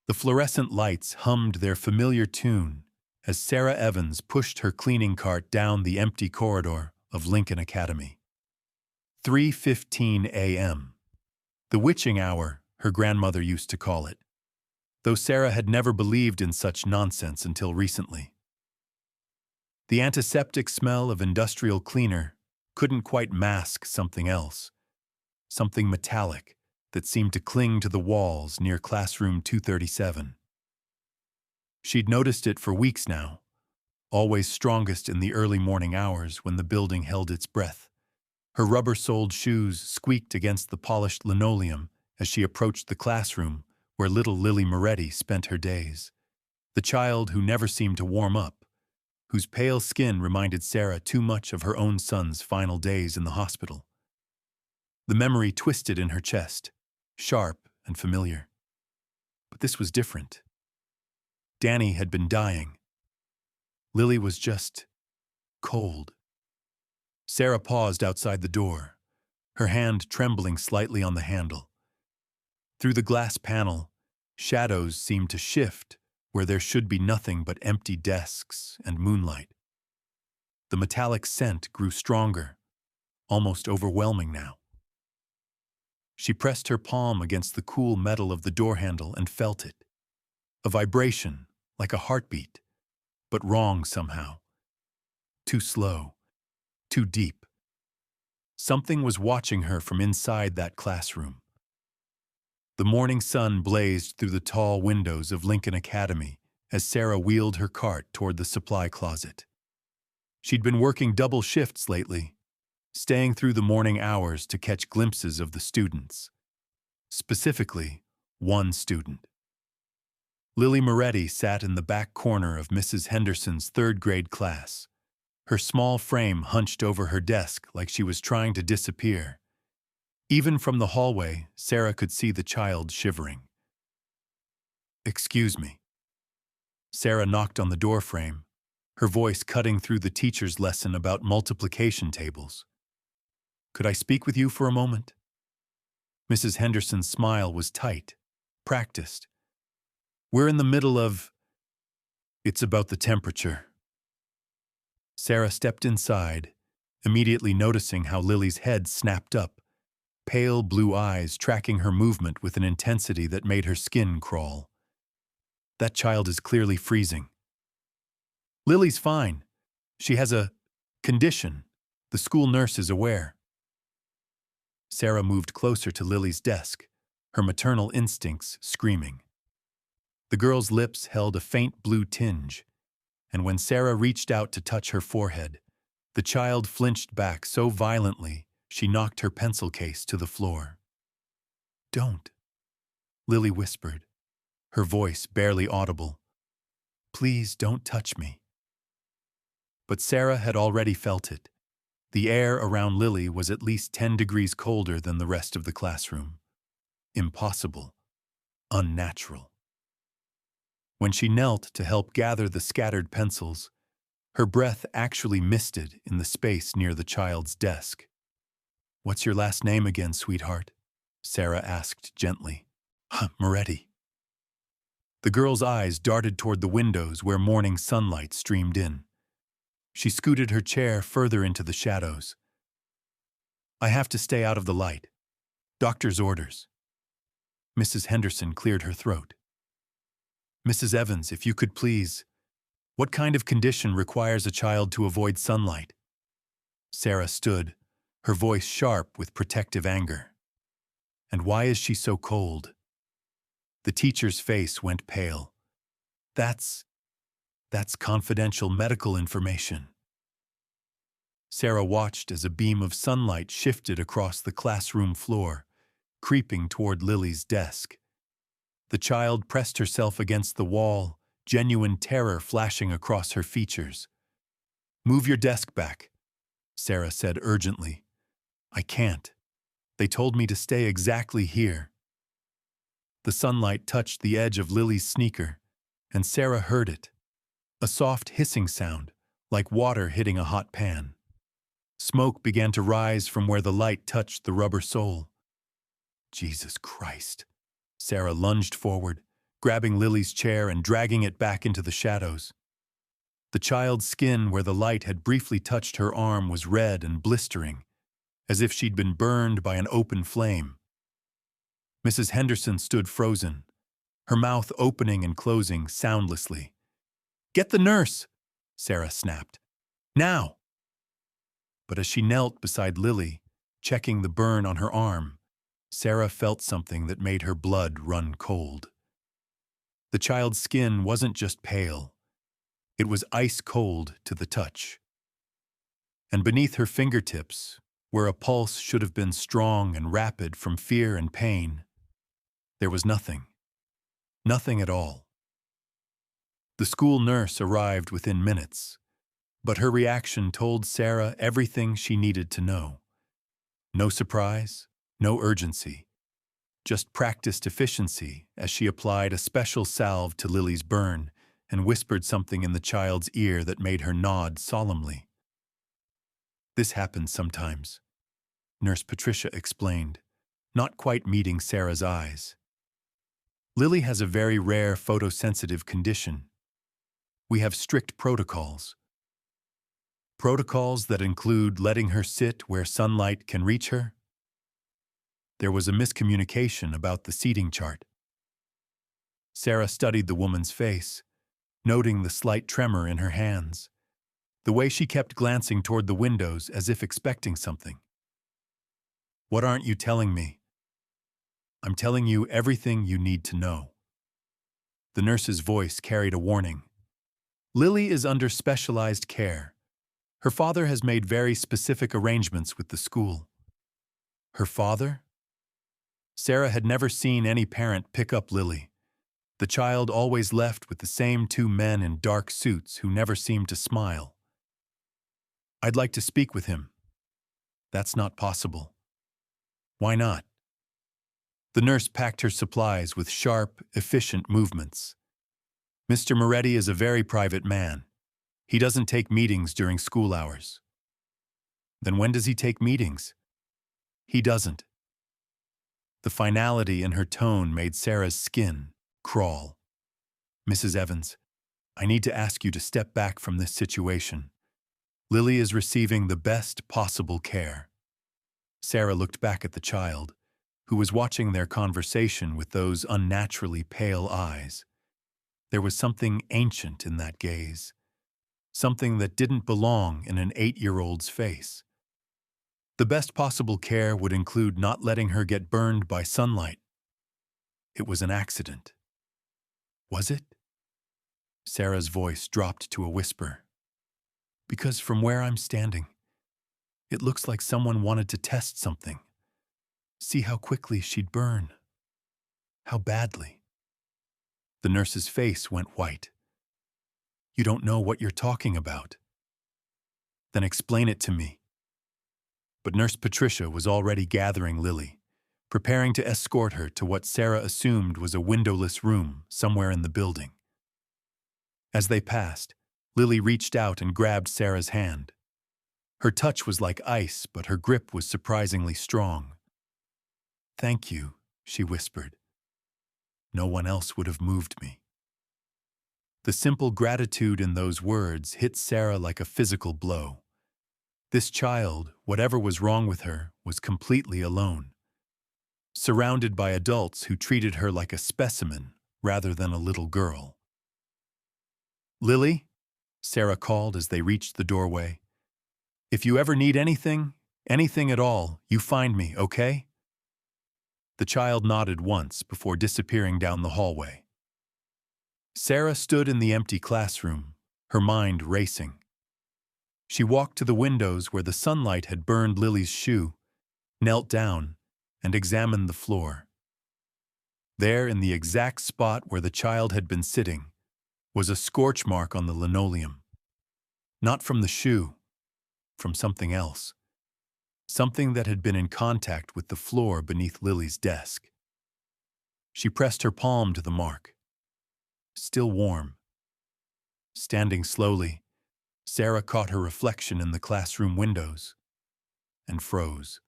The fluorescent lights hummed their familiar tune as Sarah Evans pushed her cleaning cart down the empty corridor of Lincoln Academy. 3:15 a.m. The witching hour, her grandmother used to call it, though Sarah had never believed in such nonsense until recently. The antiseptic smell of industrial cleaner couldn't quite mask something else, something metallic that seemed to cling to the walls near classroom 237. She'd noticed it for weeks now, always strongest in the early morning hours when the building held its breath. Her rubber-soled shoes squeaked against the polished linoleum as she approached the classroom where little Lily Moretti spent her days. The child who never seemed to warm up, whose pale skin reminded Sarah too much of her own son's final days in the hospital. The memory twisted in her chest, sharp and familiar. But this was different. Danny had been dying. Lily was just cold. Sarah paused outside the door, her hand trembling slightly on the handle. Through the glass panel, shadows seemed to shift where there should be nothing but empty desks and moonlight. The metallic scent grew stronger, almost overwhelming now. She pressed her palm against the cool metal of the door handle and felt it. A vibration, like a heartbeat, but wrong somehow. Too slow, too deep. Something was watching her from inside that classroom. The morning sun blazed through the tall windows of Lincoln Academy as Sarah wheeled her cart toward the supply closet. She'd been working double shifts lately, staying through the morning hours to catch glimpses of the students. Specifically, one student. Lily Moretti sat in the back corner of Mrs. Henderson's third-grade class, her small frame hunched over her desk like she was trying to disappear. Even from the hallway, Sarah could see the child shivering. "Excuse me." Sarah knocked on the doorframe, her voice cutting through the teacher's lesson about multiplication tables. "Could I speak with you for a moment?" Mrs. Henderson's smile was tight, practiced. "We're in the middle of... It's about the temperature." Sarah stepped inside, immediately noticing how Lily's head snapped up, pale blue eyes tracking her movement with an intensity that made her skin crawl. "That child is clearly freezing." "Lily's fine. She has a condition. The school nurse is aware." Sarah moved closer to Lily's desk, her maternal instincts screaming. The girl's lips held a faint blue tinge, and when Sarah reached out to touch her forehead, the child flinched back so violently she knocked her pencil case to the floor. "Don't," Lily whispered, her voice barely audible. "Please don't touch me." But Sarah had already felt it. The air around Lily was at least 10 degrees colder than the rest of the classroom. Impossible. Unnatural. When she knelt to help gather the scattered pencils, her breath actually misted in the space near the child's desk. "What's your last name again, sweetheart?" Sarah asked gently. "Moretti." The girl's eyes darted toward the windows where morning sunlight streamed in. She scooted her chair further into the shadows. "I have to stay out of the light. Doctor's orders." Mrs. Henderson cleared her throat. "Mrs. Evans, if you could please, what kind of condition requires a child to avoid sunlight?" Sarah stood, her voice sharp with protective anger. "And why is she so cold?" The teacher's face went pale. That's confidential medical information." Sarah watched as a beam of sunlight shifted across the classroom floor, creeping toward Lily's desk. The child pressed herself against the wall, genuine terror flashing across her features. "Move your desk back," Sarah said urgently. "I can't. They told me to stay exactly here." The sunlight touched the edge of Lily's sneaker, and Sarah heard it. A soft hissing sound, like water hitting a hot pan. Smoke began to rise from where the light touched the rubber sole. "Jesus Christ." Sarah lunged forward, grabbing Lily's chair and dragging it back into the shadows. The child's skin where the light had briefly touched her arm was red and blistering, as if she'd been burned by an open flame. Mrs. Henderson stood frozen, her mouth opening and closing soundlessly. "Get the nurse!" Sarah snapped. "Now!" But as she knelt beside Lily, checking the burn on her arm, Sarah felt something that made her blood run cold. The child's skin wasn't just pale. It was ice cold to the touch. And beneath her fingertips, where a pulse should have been strong and rapid from fear and pain, there was nothing. Nothing at all. The school nurse arrived within minutes, but her reaction told Sarah everything she needed to know. No surprise, no urgency, just practiced efficiency as she applied a special salve to Lily's burn and whispered something in the child's ear that made her nod solemnly. "This happens sometimes," Nurse Patricia explained, not quite meeting Sarah's eyes. "Lily has a very rare photosensitive condition. We have strict protocols. Protocols that include letting her sit where sunlight can reach her." There was a miscommunication about the seating chart. Sarah studied the woman's face, noting the slight tremor in her hands, the way she kept glancing toward the windows as if expecting something. "What aren't you telling me?" "I'm telling you everything you need to know." The nurse's voice carried a warning. "Lily is under specialized care. Her father has made very specific arrangements with the school." Her father? Sarah had never seen any parent pick up Lily. The child always left with the same two men in dark suits who never seemed to smile. "I'd like to speak with him." "That's not possible." "Why not?" The nurse packed her supplies with sharp, efficient movements. "Mr. Moretti is a very private man. He doesn't take meetings during school hours." "Then when does he take meetings?" "He doesn't." The finality in her tone made Sarah's skin crawl. "Mrs. Evans, I need to ask you to step back from this situation. Lily is receiving the best possible care." Sarah looked back at the child, who was watching their conversation with those unnaturally pale eyes. There was something ancient in that gaze, something that didn't belong in an 8-year-old's face. The best possible care would include not letting her get burned by sunlight. It was an accident. Was it? Sarah's voice dropped to a whisper. "Because from where I'm standing, it looks like someone wanted to test something. See how quickly she'd burn. How badly." The nurse's face went white. "You don't know what you're talking about." "Then explain it to me." But Nurse Patricia was already gathering Lily, preparing to escort her to what Sarah assumed was a windowless room somewhere in the building. As they passed, Lily reached out and grabbed Sarah's hand. Her touch was like ice, but her grip was surprisingly strong. "Thank you," she whispered. "No one else would have moved me." The simple gratitude in those words hit Sarah like a physical blow. This child, whatever was wrong with her, was completely alone, surrounded by adults who treated her like a specimen rather than a little girl. "Lily," Sarah called as they reached the doorway. "If you ever need anything at all, you find me, okay?" The child nodded once before disappearing down the hallway. Sarah stood in the empty classroom, her mind racing. She walked to the windows where the sunlight had burned Lily's shoe, knelt down, and examined the floor. There, in the exact spot where the child had been sitting, was a scorch mark on the linoleum. Not from the shoe, from something else. Something that had been in contact with the floor beneath Lily's desk. She pressed her palm to the mark. Still warm. Standing slowly, Sarah caught her reflection in the classroom windows and froze.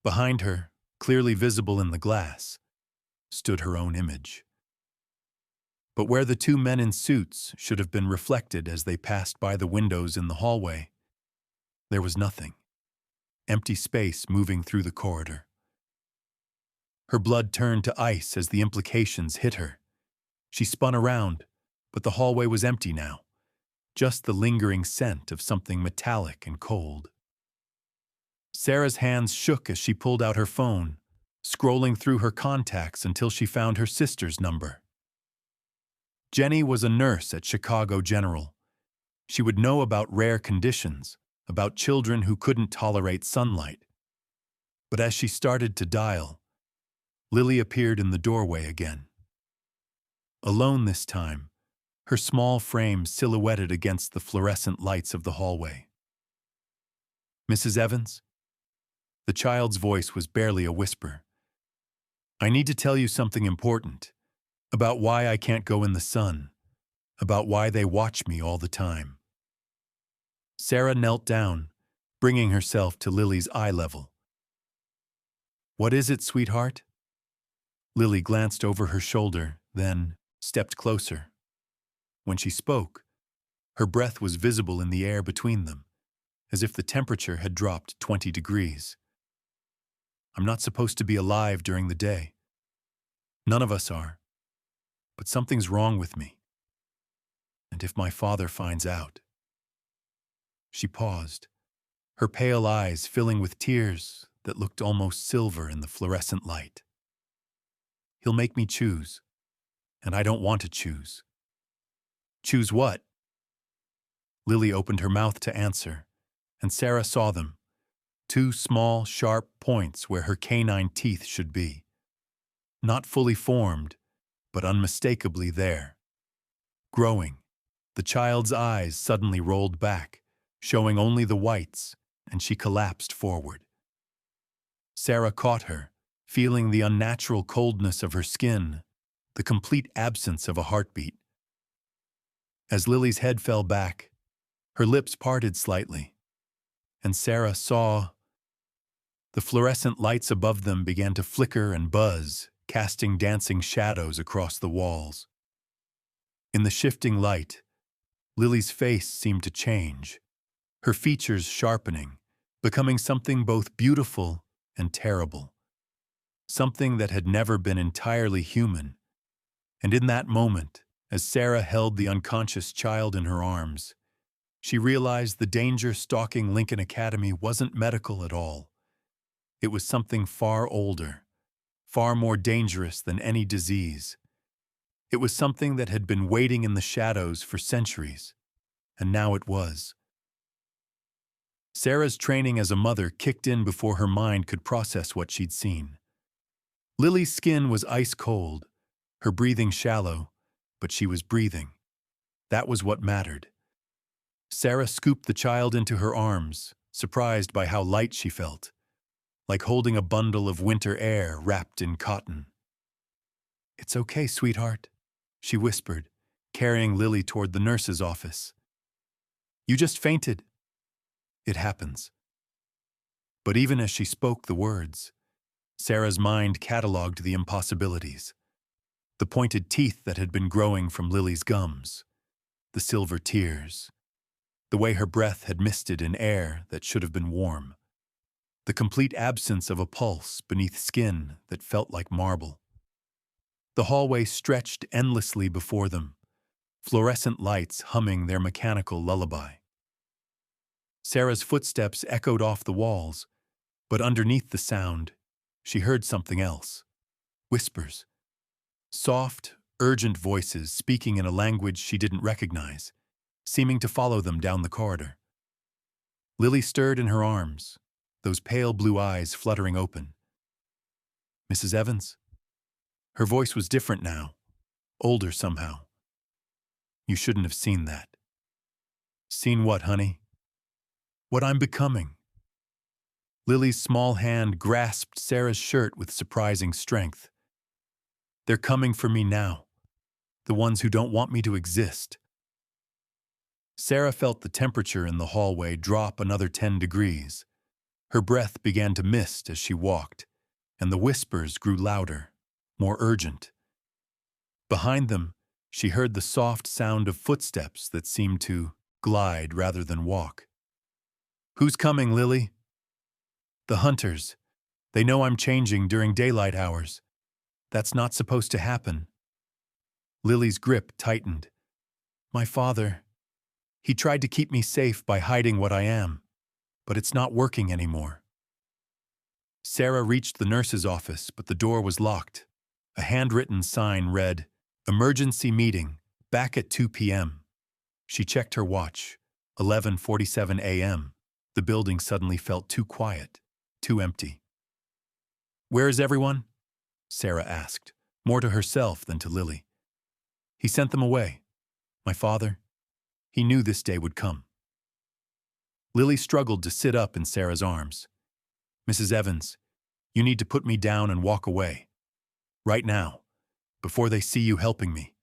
Behind her, clearly visible in the glass, stood her own image. But where the two men in suits should have been reflected as they passed by the windows in the hallway, there was nothing. Empty space moving through the corridor. Her blood turned to ice as the implications hit her. She spun around, but the hallway was empty now. Just the lingering scent of something metallic and cold. Sarah's hands shook as she pulled out her phone, scrolling through her contacts until she found her sister's number. Jenny was a nurse at Chicago General. She would know about rare conditions, about children who couldn't tolerate sunlight. But as she started to dial, Lily appeared in the doorway again. Alone this time, her small frame silhouetted against the fluorescent lights of the hallway. "Mrs. Evans?" The child's voice was barely a whisper. "I need to tell you something important, about why I can't go in the sun, about why they watch me all the time." Sarah knelt down, bringing herself to Lily's eye level. "What is it, sweetheart?" Lily glanced over her shoulder, then stepped closer. When she spoke, her breath was visible in the air between them, as if the temperature had dropped 20 degrees. "I'm not supposed to be alive during the day. None of us are. But something's wrong with me. And if my father finds out..." She paused, her pale eyes filling with tears that looked almost silver in the fluorescent light. "He'll make me choose, and I don't want to choose." "Choose what?" Lily opened her mouth to answer, and Sarah saw them, two small, sharp points where her canine teeth should be. Not fully formed, but unmistakably there. Growing, the child's eyes suddenly rolled back, showing only the whites, and she collapsed forward. Sarah caught her, feeling the unnatural coldness of her skin, the complete absence of a heartbeat. As Lily's head fell back, her lips parted slightly, and Sarah saw the fluorescent lights above them began to flicker and buzz, casting dancing shadows across the walls. In the shifting light, Lily's face seemed to change, her features sharpening, becoming something both beautiful and terrible. Something that had never been entirely human. And in that moment, as Sarah held the unconscious child in her arms, she realized the danger stalking Lincoln Academy wasn't medical at all. It was something far older, far more dangerous than any disease. It was something that had been waiting in the shadows for centuries, and now it was. Sarah's training as a mother kicked in before her mind could process what she'd seen. Lily's skin was ice cold, her breathing shallow, but she was breathing. That was what mattered. Sarah scooped the child into her arms, surprised by how light she felt, like holding a bundle of winter air wrapped in cotton. "It's okay, sweetheart," she whispered, carrying Lily toward the nurse's office. "You just fainted. It happens." But even as she spoke the words, Sarah's mind cataloged the impossibilities. The pointed teeth that had been growing from Lily's gums, the silver tears, the way her breath had misted in air that should have been warm, the complete absence of a pulse beneath skin that felt like marble. The hallway stretched endlessly before them, fluorescent lights humming their mechanical lullaby. Sarah's footsteps echoed off the walls, but underneath the sound, she heard something else. Whispers. Soft, urgent voices speaking in a language she didn't recognize, seeming to follow them down the corridor. Lily stirred in her arms, those pale blue eyes fluttering open. "Mrs. Evans?" Her voice was different now, older somehow. "You shouldn't have seen that." "Seen what, honey?" "What I'm becoming." Lily's small hand grasped Sarah's shirt with surprising strength. "They're coming for me now, the ones who don't want me to exist." Sarah felt the temperature in the hallway drop another 10 degrees. Her breath began to mist as she walked, and the whispers grew louder, more urgent. Behind them, She heard the soft sound of footsteps that seemed to glide rather than walk. "Who's coming, Lily?" "The hunters. They know I'm changing during daylight hours. That's not supposed to happen." Lily's grip tightened. "My father, he tried to keep me safe by hiding what I am, but it's not working anymore." Sarah reached the nurse's office, but the door was locked. A handwritten sign read, "Emergency meeting, back at 2 p.m. She checked her watch. 11:47 a.m. The building suddenly felt too quiet, too empty. "Where is everyone?" Sarah asked, more to herself than to Lily. "He sent them away. My father, he knew this day would come." Lily struggled to sit up in Sarah's arms. "Mrs. Evans, you need to put me down and walk away. Right now, before they see you helping me."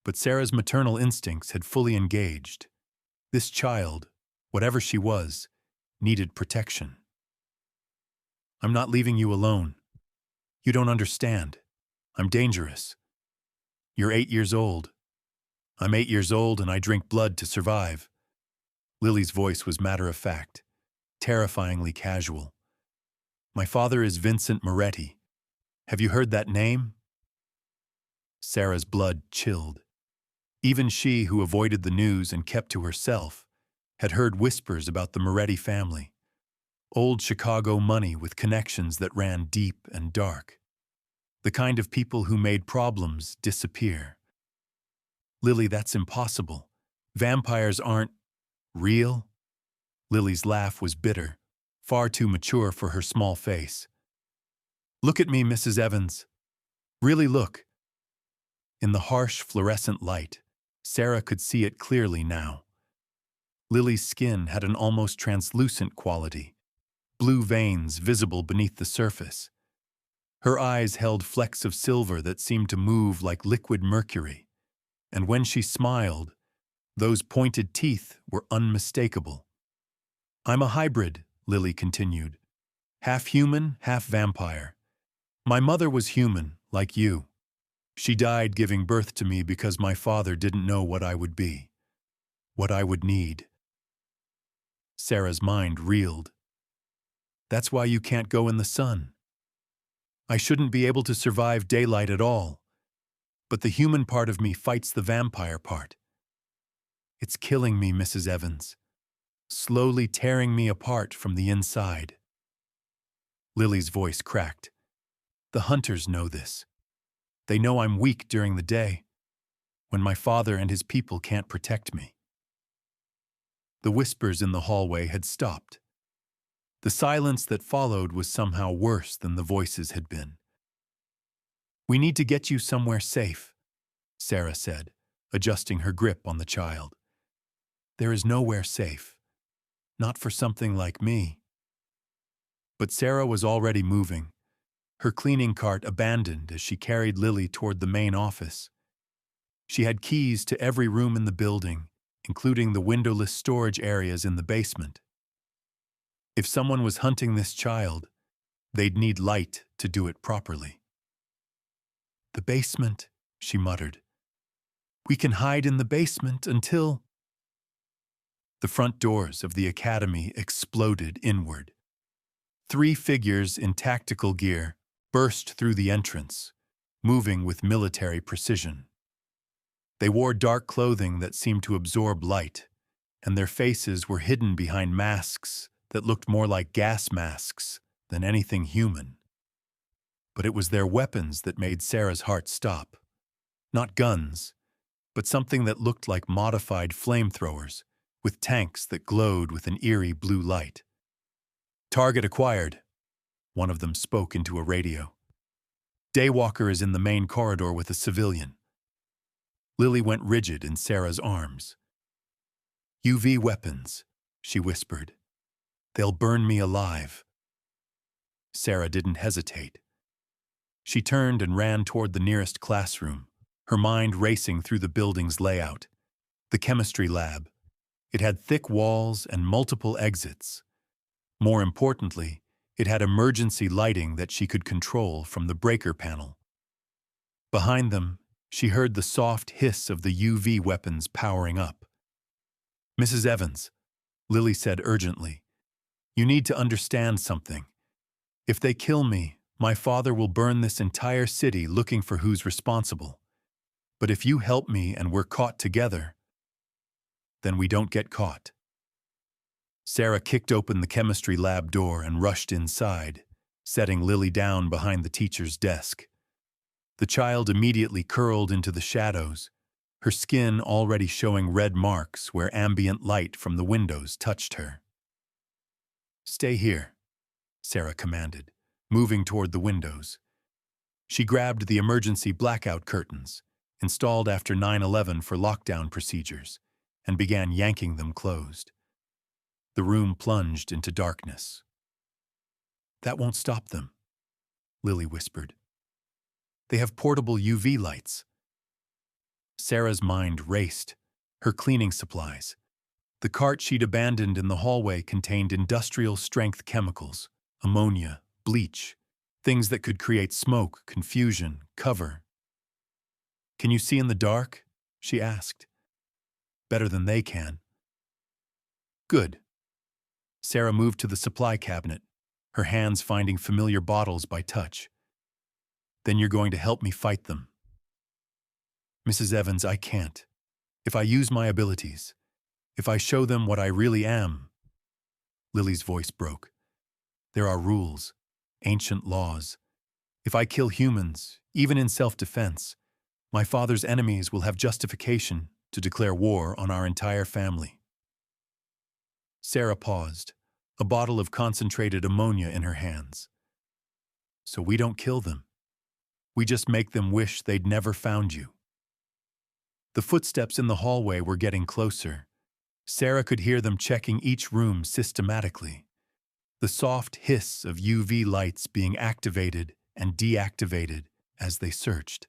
But Sarah's maternal instincts had fully engaged. This child, whatever she was, needed protection. "I'm not leaving you alone. You don't understand. I'm dangerous. You're 8 years old. I'm 8 years old and I drink blood to survive." Lily's voice was matter-of-fact, terrifyingly casual. "My father is Vincent Moretti. Have you heard that name?" Sarah's blood chilled. Even she, who avoided the news and kept to herself, had heard whispers about the Moretti family. Old Chicago money with connections that ran deep and dark. The kind of people who made problems disappear. "Lily, that's impossible. Vampires aren't real." Lily's laugh was bitter, far too mature for her small face. "Look at me, Mrs. Evans. Really look." In the harsh fluorescent light, Sarah could see it clearly now. Lily's skin had an almost translucent quality, blue veins visible beneath the surface. Her eyes held flecks of silver that seemed to move like liquid mercury, and when she smiled, those pointed teeth were unmistakable. "I'm a hybrid," Lily continued. "Half human, half vampire. My mother was human, like you. She died giving birth to me because my father didn't know what I would be, what I would need." Sarah's mind reeled. "That's why you can't go in the sun. I shouldn't be able to survive daylight at all. But the human part of me fights the vampire part. It's killing me, Mrs. Evans, slowly tearing me apart from the inside." Lily's voice cracked. "The hunters know this. They know I'm weak during the day, when my father and his people can't protect me." The whispers in the hallway had stopped. The silence that followed was somehow worse than the voices had been. "We need to get you somewhere safe," Sarah said, adjusting her grip on the child. "There is nowhere safe. Not for something like me." But Sarah was already moving, her cleaning cart abandoned as she carried Lily toward the main office. She had keys to every room in the building, including the windowless storage areas in the basement. If someone was hunting this child, they'd need light to do it properly. "The basement," she muttered. "We can hide in the basement until—" The front doors of the academy exploded inward. 3 figures in tactical gear burst through the entrance, moving with military precision. They wore dark clothing that seemed to absorb light, and their faces were hidden behind masks that looked more like gas masks than anything human. But it was their weapons that made Sarah's heart stop. Not guns, but something that looked like modified flamethrowers, with tanks that glowed with an eerie blue light. "Target acquired," one of them spoke into a radio. "Daywalker is in the main corridor with a civilian." Lily went rigid in Sarah's arms. "UV weapons," she whispered. "They'll burn me alive." Sarah didn't hesitate. She turned and ran toward the nearest classroom, her mind racing through the building's layout. The chemistry lab. It had thick walls and multiple exits. More importantly, it had emergency lighting that she could control from the breaker panel. Behind them, She heard the soft hiss of the UV weapons powering up. "Mrs. Evans," Lily said urgently, "you need to understand something. If they kill me, my father will burn this entire city looking for who's responsible. But if you help me and we're caught together, then we don't get caught." Sarah kicked open the chemistry lab door and rushed inside, setting Lily down behind the teacher's desk. The child immediately curled into the shadows, her skin already showing red marks where ambient light from the windows touched her. "Stay here," Sarah commanded, moving toward the windows. She grabbed the emergency blackout curtains, installed after 9/11 for lockdown procedures, and began yanking them closed. The room plunged into darkness. "That won't stop them," Lily whispered. "They have portable UV lights." Sarah's mind raced. Her cleaning supplies. The cart she'd abandoned in the hallway contained industrial-strength chemicals, ammonia, bleach, things that could create smoke, confusion, cover. "Can you see in the dark?" she asked. "Better than they can." "Good." Sarah moved to the supply cabinet, her hands finding familiar bottles by touch. "Then you're going to help me fight them." "Mrs. Evans, I can't. If I use my abilities, if I show them what I really am..." Lily's voice broke. "There are rules, ancient laws. If I kill humans, even in self-defense, my father's enemies will have justification to declare war on our entire family." Sarah paused, a bottle of concentrated ammonia in her hands. "So we don't kill them. We just make them wish they'd never found you." The footsteps in the hallway were getting closer. Sarah could hear them checking each room systematically. The soft hiss of UV lights being activated and deactivated as they searched.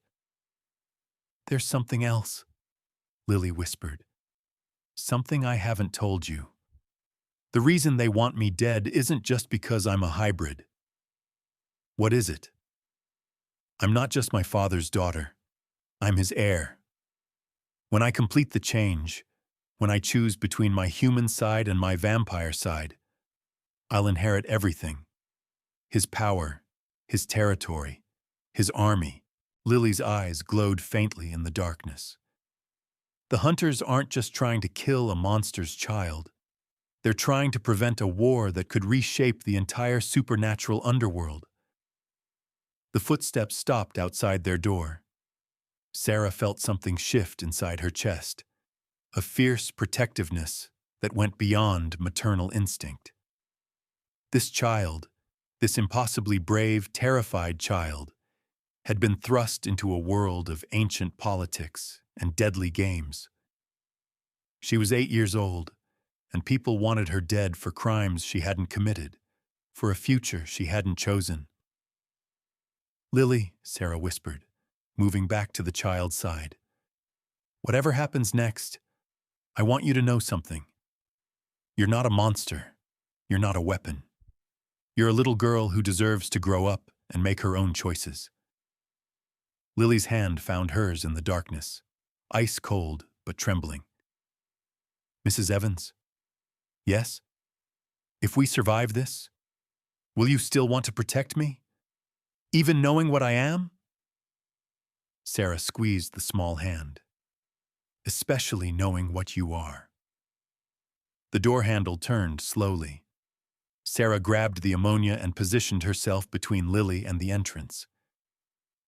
"There's something else," Lily whispered. "Something I haven't told you. The reason they want me dead isn't just because I'm a hybrid." "What is it?" "I'm not just my father's daughter. I'm his heir. When I complete the change, when I choose between my human side and my vampire side, I'll inherit everything. His power, his territory, his army." Lily's eyes glowed faintly in the darkness. "The hunters aren't just trying to kill a monster's child. They're trying to prevent a war that could reshape the entire supernatural underworld." The footsteps stopped outside their door. Sarah felt something shift inside her chest, a fierce protectiveness that went beyond maternal instinct. This child, this impossibly brave, terrified child, had been thrust into a world of ancient politics and deadly games. She was 8 years old, and people wanted her dead for crimes she hadn't committed, for a future she hadn't chosen. "Lily," Sarah whispered, moving back to the child's side. "Whatever happens next, I want you to know something. You're not a monster. You're not a weapon. You're a little girl who deserves to grow up and make her own choices." Lily's hand found hers in the darkness, ice cold but trembling. "Mrs. Evans?" "Yes?" "If we survive this, will you still want to protect me? Even knowing what I am?" Sarah squeezed the small hand. "Especially knowing what you are." The door handle turned slowly. Sarah grabbed the ammonia and positioned herself between Lily and the entrance.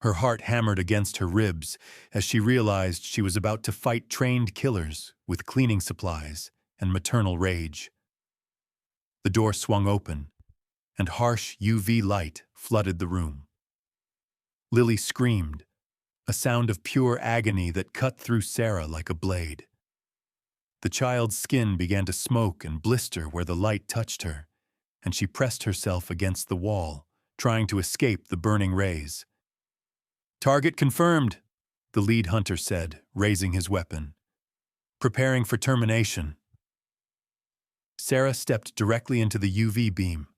Her heart hammered against her ribs as she realized she was about to fight trained killers with cleaning supplies and maternal rage. The door swung open, and harsh UV light flooded the room. Lily screamed, a sound of pure agony that cut through Sarah like a blade. The child's skin began to smoke and blister where the light touched her, and she pressed herself against the wall, trying to escape the burning rays. "Target confirmed," the lead hunter said, raising his weapon. "Preparing for termination." Sarah stepped directly into the UV beam.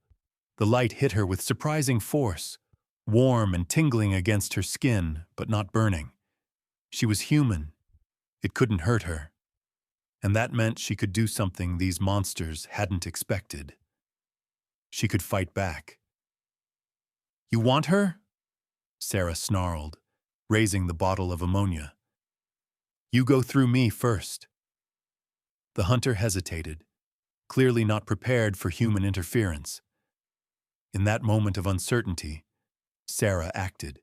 The light hit her with surprising force, warm and tingling against her skin, but not burning. She was human. It couldn't hurt her. And that meant she could do something these monsters hadn't expected. She could fight back. "You want her?" Sarah snarled, raising the bottle of ammonia. "You go through me first." The hunter hesitated, clearly not prepared for human interference. In that moment of uncertainty, Sarah acted.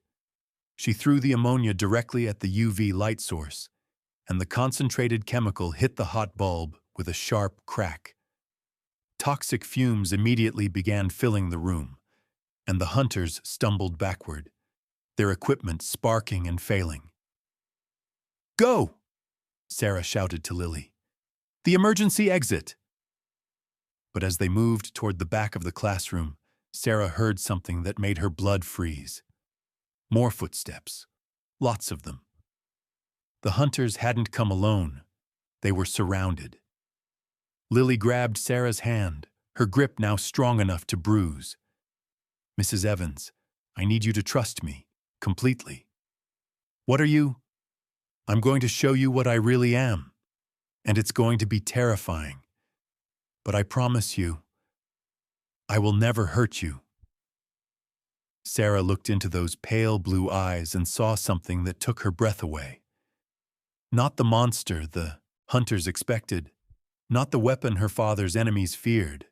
She threw the ammonia directly at the UV light source, and the concentrated chemical hit the hot bulb with a sharp crack. Toxic fumes immediately began filling the room, and the hunters stumbled backward, their equipment sparking and failing. "Go!" Sarah shouted to Lily. "The emergency exit!" But as they moved toward the back of the classroom, Sarah heard something that made her blood freeze. More footsteps. Lots of them. The hunters hadn't come alone. They were surrounded. Lily grabbed Sarah's hand, her grip now strong enough to bruise. "Mrs. Evans, I need you to trust me, completely." "What are you?" "I'm going to show you what I really am. And it's going to be terrifying. But I promise you, I will never hurt you." Sarah looked into those pale blue eyes and saw something that took her breath away. Not the monster the hunters expected, not the weapon her father's enemies feared.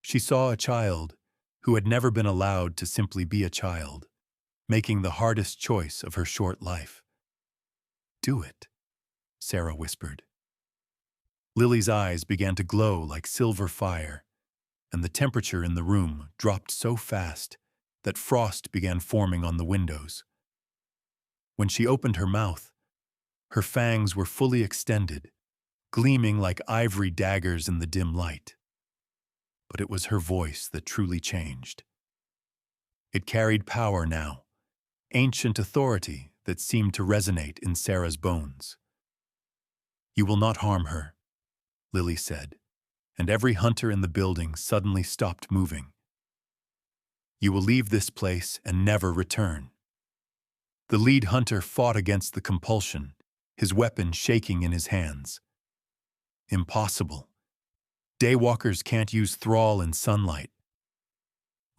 She saw a child who had never been allowed to simply be a child, making the hardest choice of her short life. "Do it," Sarah whispered. Lily's eyes began to glow like silver fire, and the temperature in the room dropped so fast that frost began forming on the windows. When she opened her mouth, her fangs were fully extended, gleaming like ivory daggers in the dim light. But it was her voice that truly changed. It carried power now, ancient authority that seemed to resonate in Sarah's bones. "You will not harm her," Lily said, and every hunter in the building suddenly stopped moving. "You will leave this place and never return." The lead hunter fought against the compulsion, his weapon shaking in his hands. "Impossible. Daywalkers can't use thrall in sunlight."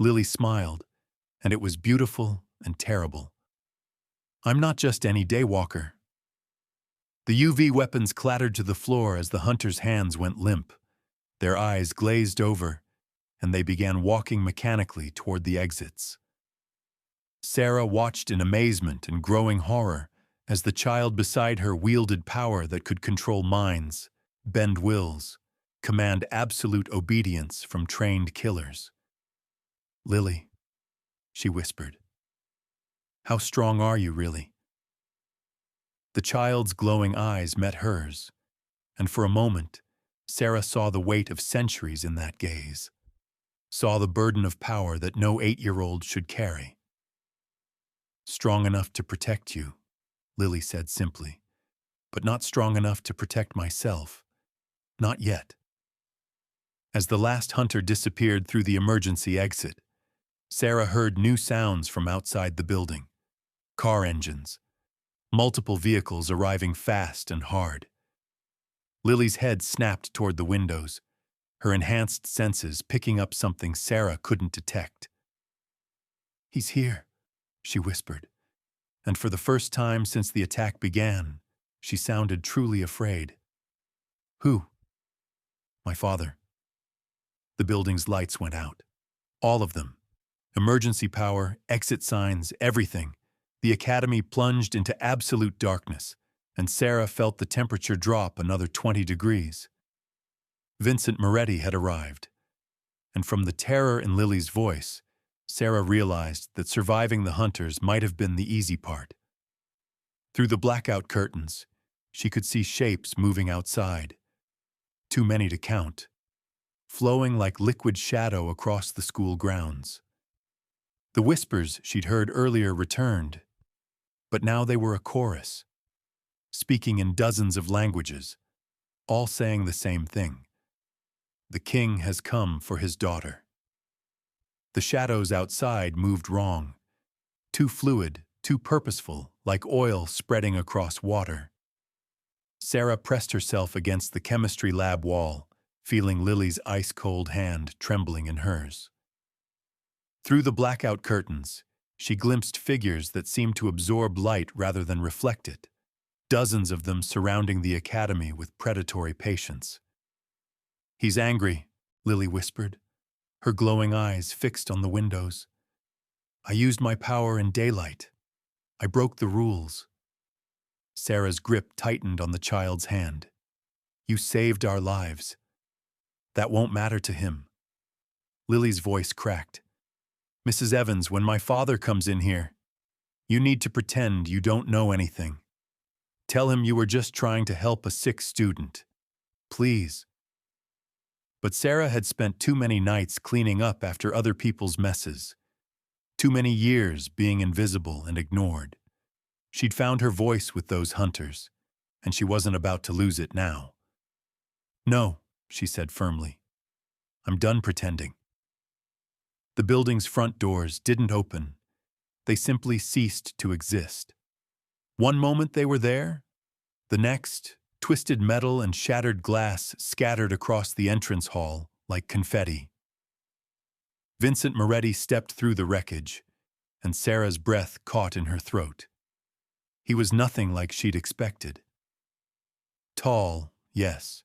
Lily smiled, and it was beautiful and terrible. "I'm not just any daywalker." The UV weapons clattered to the floor as the hunter's hands went limp. Their eyes glazed over, and they began walking mechanically toward the exits. Sarah watched in amazement and growing horror as the child beside her wielded power that could control minds, bend wills, command absolute obedience from trained killers. "Lily," she whispered, "how strong are you really?" The child's glowing eyes met hers, and for a moment, Sarah saw the weight of centuries in that gaze, saw the burden of power that no 8-year-old should carry. "Strong enough to protect you," Lily said simply, "but not strong enough to protect myself. Not yet." As the last hunter disappeared through the emergency exit, Sarah heard new sounds from outside the building. Car engines. Multiple vehicles arriving fast and hard. Lily's head snapped toward the windows, her enhanced senses picking up something Sarah couldn't detect. "He's here," she whispered, and for the first time since the attack began, she sounded truly afraid. "Who?" "My father." The building's lights went out. All of them. Emergency power, exit signs, everything. The academy plunged into absolute darkness, and Sarah felt the temperature drop another 20 degrees. Vincent Moretti had arrived, and from the terror in Lily's voice, Sarah realized that surviving the hunters might have been the easy part. Through the blackout curtains, she could see shapes moving outside, too many to count, flowing like liquid shadow across the school grounds. The whispers she'd heard earlier returned, but now they were a chorus, speaking in dozens of languages, all saying the same thing. The king has come for his daughter. The shadows outside moved wrong, too fluid, too purposeful, like oil spreading across water. Sarah pressed herself against the chemistry lab wall, feeling Lily's ice-cold hand trembling in hers. Through the blackout curtains, she glimpsed figures that seemed to absorb light rather than reflect it, dozens of them surrounding the academy with predatory patience. "He's angry," Lily whispered, her glowing eyes fixed on the windows. "I used my power in daylight. I broke the rules." Sarah's grip tightened on the child's hand. "You saved our lives. That won't matter to him." Lily's voice cracked. "Mrs. Evans, when my father comes in here, you need to pretend you don't know anything. Tell him you were just trying to help a sick student. Please." But Sarah had spent too many nights cleaning up after other people's messes, too many years being invisible and ignored. She'd found her voice with those hunters, and she wasn't about to lose it now. "No," she said firmly. "I'm done pretending." The building's front doors didn't open. They simply ceased to exist. One moment they were there, the next, twisted metal and shattered glass scattered across the entrance hall like confetti. Vincent Moretti stepped through the wreckage, and Sarah's breath caught in her throat. He was nothing like she'd expected. Tall, yes,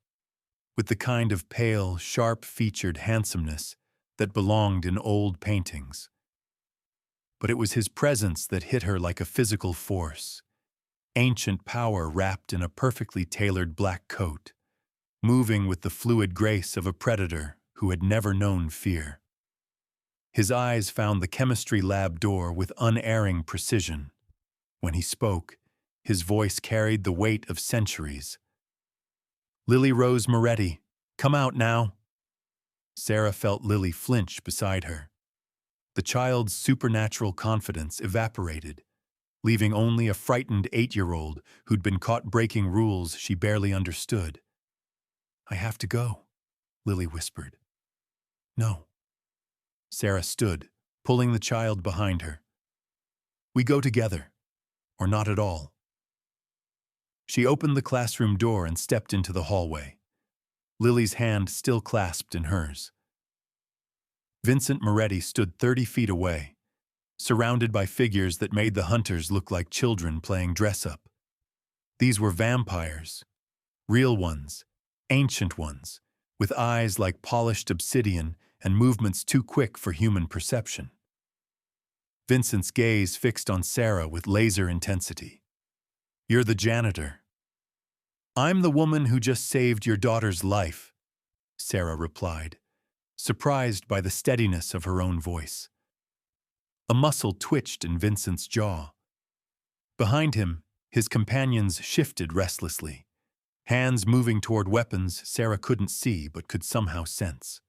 with the kind of pale, sharp-featured handsomeness that belonged in old paintings. But it was his presence that hit her like a physical force, ancient power wrapped in a perfectly tailored black coat, moving with the fluid grace of a predator who had never known fear. His eyes found the chemistry lab door with unerring precision. When he spoke, his voice carried the weight of centuries. "Lily Rose Moretti, come out now." Sarah felt Lily flinch beside her. The child's supernatural confidence evaporated, leaving only a frightened 8-year-old who'd been caught breaking rules she barely understood. "I have to go," Lily whispered. "No." Sarah stood, pulling the child behind her. "We go together, or not at all." She opened the classroom door and stepped into the hallway, Lily's hand still clasped in hers. Vincent Moretti stood 30 feet away, surrounded by figures that made the hunters look like children playing dress-up. These were vampires, real ones, ancient ones, with eyes like polished obsidian and movements too quick for human perception. Vincent's gaze fixed on Sarah with laser intensity. "You're the janitor." "I'm the woman who just saved your daughter's life," Sarah replied, surprised by the steadiness of her own voice. A muscle twitched in Vincent's jaw. Behind him, his companions shifted restlessly, hands moving toward weapons Sarah couldn't see but could somehow sense.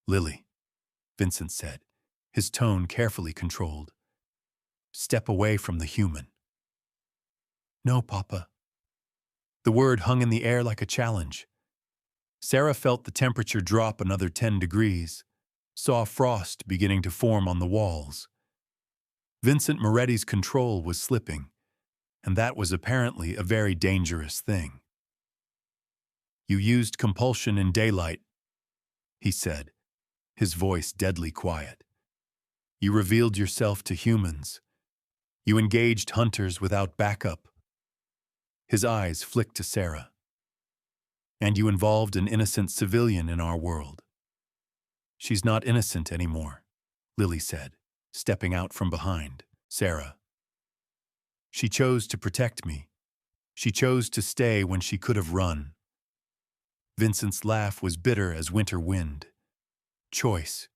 "Lily," Vincent said, his tone carefully controlled. "Step away from the human." "No, Papa." The word hung in the air like a challenge. Sarah felt the temperature drop another 10 degrees, saw frost beginning to form on the walls. Vincent Moretti's control was slipping, and that was apparently a very dangerous thing. "You used compulsion in daylight," he said, his voice deadly quiet. "You revealed yourself to humans. You engaged hunters without backup." His eyes flicked to Sarah. "And you involved an innocent civilian in our world." "She's not innocent anymore," Lily said, stepping out from behind Sarah. "She chose to protect me. She chose to stay when she could have run." Vincent's laugh was bitter as winter wind. "Choice.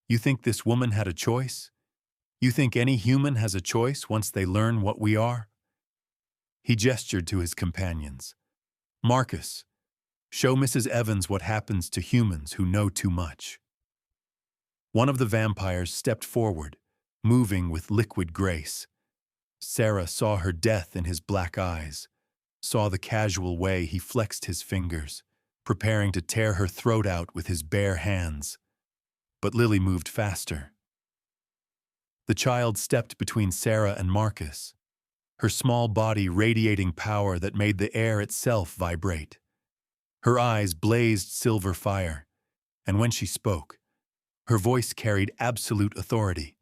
You think this woman had a choice? You think any human has a choice once they learn what we are?" He gestured to his companions. "Marcus, show Mrs. Evans what happens to humans who know too much." One of the vampires stepped forward, moving with liquid grace. Sarah saw her death in his black eyes, saw the casual way he flexed his fingers, preparing to tear her throat out with his bare hands. But Lily moved faster. The child stepped between Sarah and Marcus, her small body radiating power that made the air itself vibrate. Her eyes blazed silver fire, and when she spoke, her voice carried absolute authority.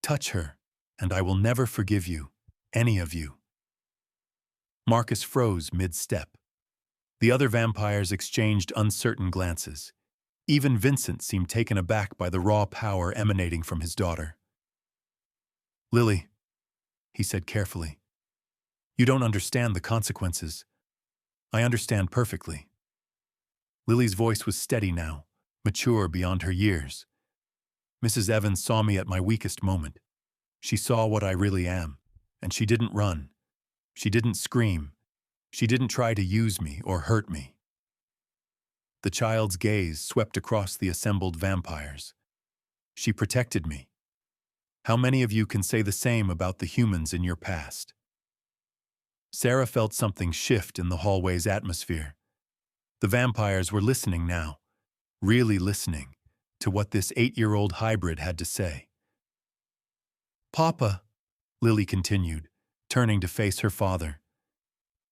Touch her, and I will never forgive you, any of you. Marcus froze mid-step. The other vampires exchanged uncertain glances. Even Vincent seemed taken aback by the raw power emanating from his daughter. Lily, he said carefully, you don't understand the consequences. I understand perfectly. Lily's voice was steady now, mature beyond her years. Mrs. Evans saw me at my weakest moment. She saw what I really am, and she didn't run. She didn't scream. She didn't try to use me or hurt me. The child's gaze swept across the assembled vampires. She protected me. How many of you can say the same about the humans in your past? Sarah felt something shift in the hallway's atmosphere. The vampires were listening now, really listening, to what this 8-year-old hybrid had to say. Papa, Lily continued, turning to face her father,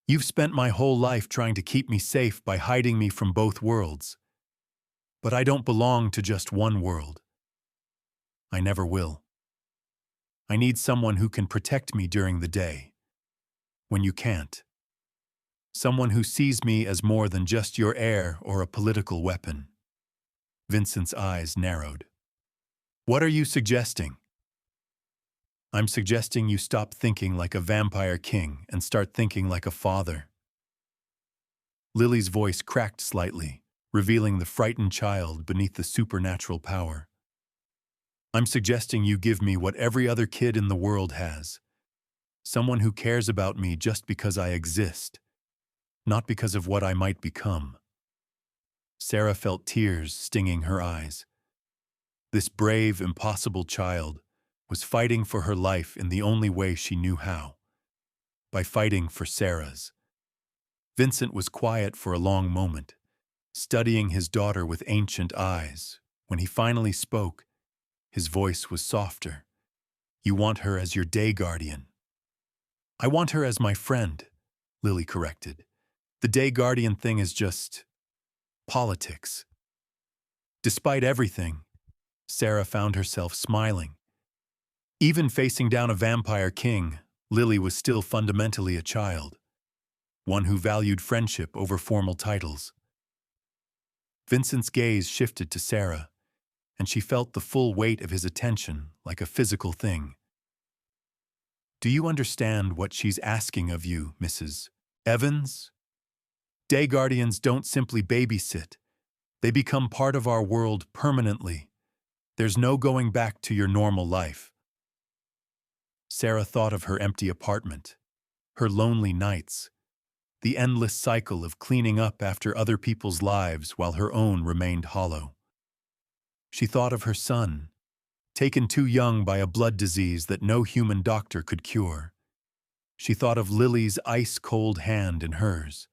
you've spent my whole life trying to keep me safe by hiding me from both worlds. But I don't belong to just one world. I never will. I need someone who can protect me during the day, when you can't. Someone who sees me as more than just your heir or a political weapon. Vincent's eyes narrowed. What are you suggesting? I'm suggesting you stop thinking like a vampire king and start thinking like a father. Lily's voice cracked slightly, revealing the frightened child beneath the supernatural power. I'm suggesting you give me what every other kid in the world has. Someone who cares about me just because I exist, not because of what I might become. Sarah felt tears stinging her eyes. This brave, impossible child was fighting for her life in the only way she knew how, by fighting for Sarah's. Vincent was quiet for a long moment, studying his daughter with ancient eyes. When he finally spoke, his voice was softer. You want her as your day guardian. I want her as my friend, Lily corrected. The day guardian thing is just politics. Despite everything, Sarah found herself smiling. Even facing down a vampire king, Lily was still fundamentally a child, one who valued friendship over formal titles. Vincent's gaze shifted to Sarah, and she felt the full weight of his attention like a physical thing. Do you understand what she's asking of you, Mrs. Evans? Day guardians don't simply babysit. They become part of our world permanently. There's no going back to your normal life. Sarah thought of her empty apartment, her lonely nights, the endless cycle of cleaning up after other people's lives while her own remained hollow. She thought of her son, taken too young by a blood disease that no human doctor could cure. She thought of Lily's ice-cold hand in hers,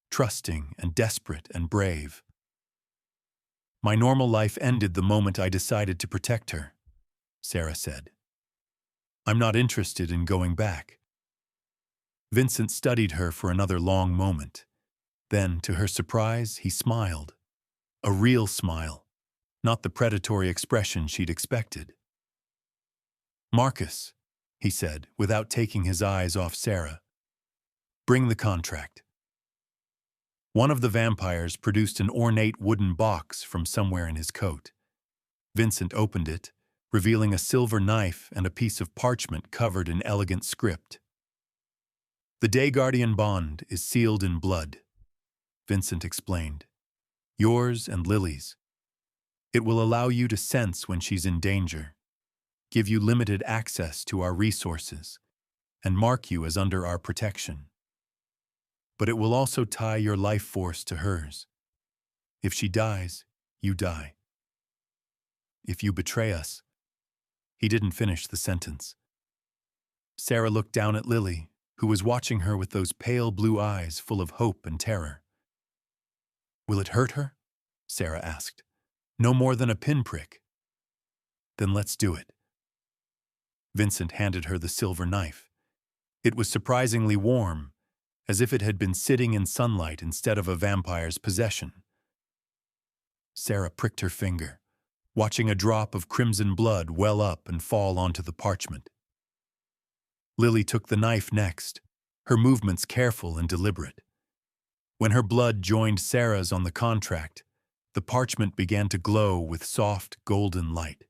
trusting and desperate and brave. My normal life ended the moment I decided to protect her, Sarah said. I'm not interested in going back. Vincent studied her for another long moment. Then, to her surprise, he smiled. A real smile, not the predatory expression she'd expected. Marcus, he said, without taking his eyes off Sarah. Bring the contract. One of the vampires produced an ornate wooden box from somewhere in his coat. Vincent opened it, revealing a silver knife and a piece of parchment covered in elegant script. The Day Guardian bond is sealed in blood, Vincent explained. Yours and Lily's. It will allow you to sense when she's in danger, give you limited access to our resources, and mark you as under our protection. But it will also tie your life force to hers. If she dies, you die. If you betray us. He didn't finish the sentence. Sarah looked down at Lily, who was watching her with those pale blue eyes full of hope and terror. Will it hurt her? Sarah asked. No more than a pinprick. Then let's do it. Vincent handed her the silver knife. It was surprisingly warm, as if it had been sitting in sunlight instead of a vampire's possession. Sarah pricked her finger, watching a drop of crimson blood well up and fall onto the parchment. Lily took the knife next, her movements careful and deliberate. When her blood joined Sarah's on the contract, the parchment began to glow with soft, golden light.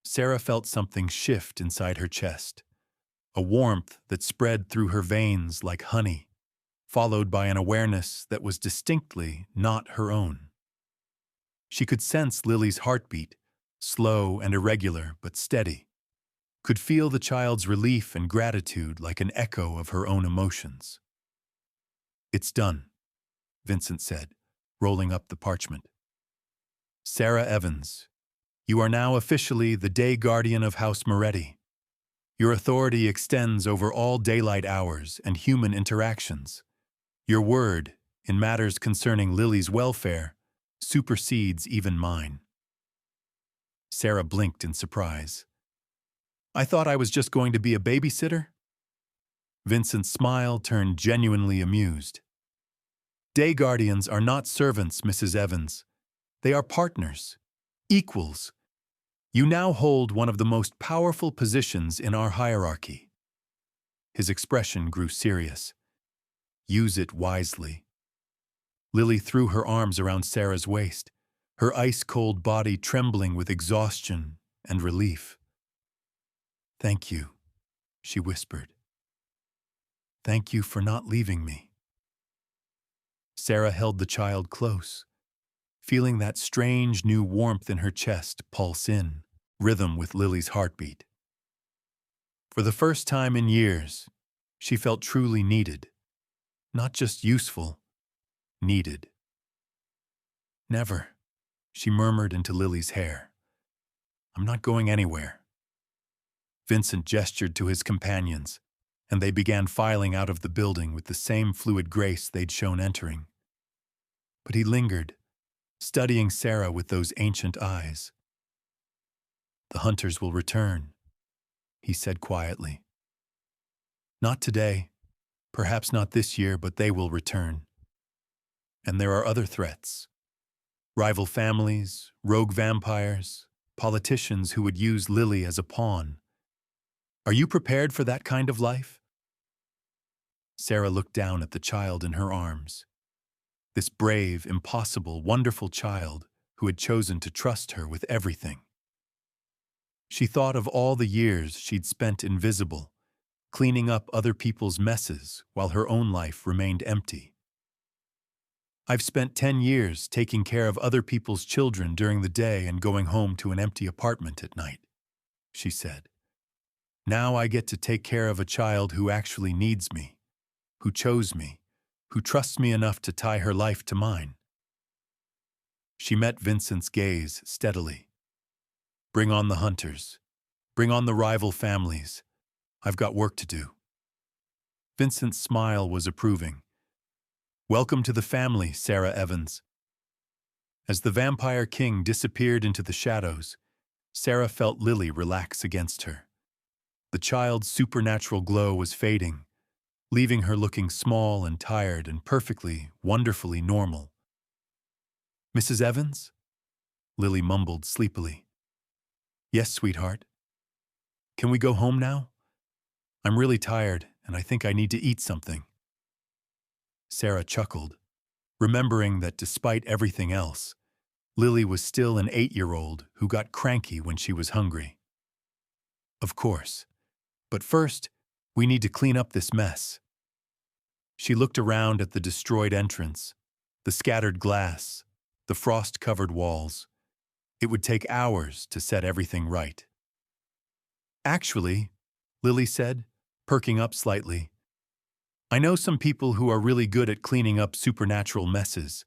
Sarah felt something shift inside her chest, a warmth that spread through her veins like honey, followed by an awareness that was distinctly not her own. She could sense Lily's heartbeat, slow and irregular but steady, could feel the child's relief and gratitude like an echo of her own emotions. "It's done," Vincent said, rolling up the parchment. "Sarah Evans, you are now officially the day guardian of House Moretti. Your authority extends over all daylight hours and human interactions. Your word, in matters concerning Lily's welfare, supersedes even mine." Sarah blinked in surprise. "I thought I was just going to be a babysitter?" Vincent's smile turned genuinely amused. "Day guardians are not servants, Mrs. Evans. They are partners, equals. You now hold one of the most powerful positions in our hierarchy." His expression grew serious. "Use it wisely." Lily threw her arms around Sarah's waist, her ice-cold body trembling with exhaustion and relief. "Thank you," she whispered. "Thank you for not leaving me." Sarah held the child close, feeling that strange new warmth in her chest pulse in, rhythm with Lily's heartbeat. For the first time in years, she felt truly needed, not just useful, needed. "Never," she murmured into Lily's hair. "I'm not going anywhere." Vincent gestured to his companions, and they began filing out of the building with the same fluid grace they'd shown entering. But he lingered, studying Sarah with those ancient eyes. "The hunters will return," he said quietly. "Not today, perhaps not this year, but they will return. And there are other threats. Rival families, rogue vampires, politicians who would use Lily as a pawn. Are you prepared for that kind of life?" Sarah looked down at the child in her arms. This brave, impossible, wonderful child who had chosen to trust her with everything. She thought of all the years she'd spent invisible, cleaning up other people's messes while her own life remained empty. "I've spent 10 years taking care of other people's children during the day and going home to an empty apartment at night," she said. "Now I get to take care of a child who actually needs me, who chose me, who trusts me enough to tie her life to mine." She met Vincent's gaze steadily. "Bring on the hunters. Bring on the rival families. I've got work to do." Vincent's smile was approving. "Welcome to the family, Sarah Evans." As the vampire king disappeared into the shadows, Sarah felt Lily relax against her. The child's supernatural glow was fading, leaving her looking small and tired and perfectly, wonderfully normal. "Mrs. Evans?" Lily mumbled sleepily. "Yes, sweetheart. Can we go home now? I'm really tired, and I think I need to eat something." Sarah chuckled, remembering that despite everything else, Lily was still an 8-year-old who got cranky when she was hungry. "Of course. But first, we need to clean up this mess." She looked around at the destroyed entrance, the scattered glass, the frost-covered walls. It would take hours to set everything right. "Actually," Lily said, perking up slightly, "I know some people who are really good at cleaning up supernatural messes.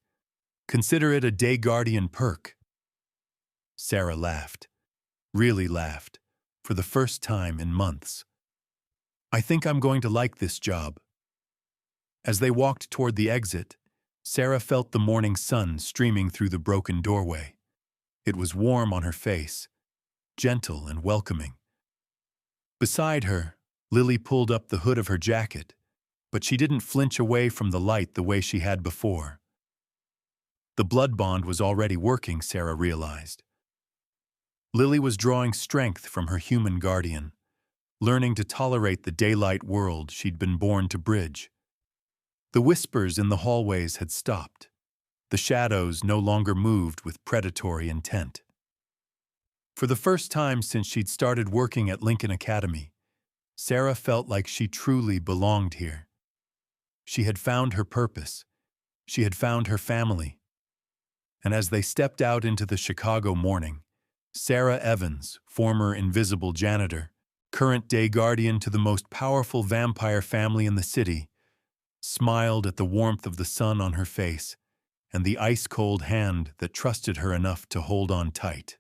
Consider it a day guardian perk." Sarah laughed, really laughed, for the first time in months. "I think I'm going to like this job." As they walked toward the exit, Sarah felt the morning sun streaming through the broken doorway. It was warm on her face, gentle and welcoming. Beside her, Lily pulled up the hood of her jacket, but she didn't flinch away from the light the way she had before. The blood bond was already working, Sarah realized. Lily was drawing strength from her human guardian, learning to tolerate the daylight world she'd been born to bridge. The whispers in the hallways had stopped. The shadows no longer moved with predatory intent. For the first time since she'd started working at Lincoln Academy, Sarah felt like she truly belonged here. She had found her purpose. She had found her family. And as they stepped out into the Chicago morning, Sarah Evans, former invisible janitor, current-day guardian to the most powerful vampire family in the city, smiled at the warmth of the sun on her face and the ice-cold hand that trusted her enough to hold on tight.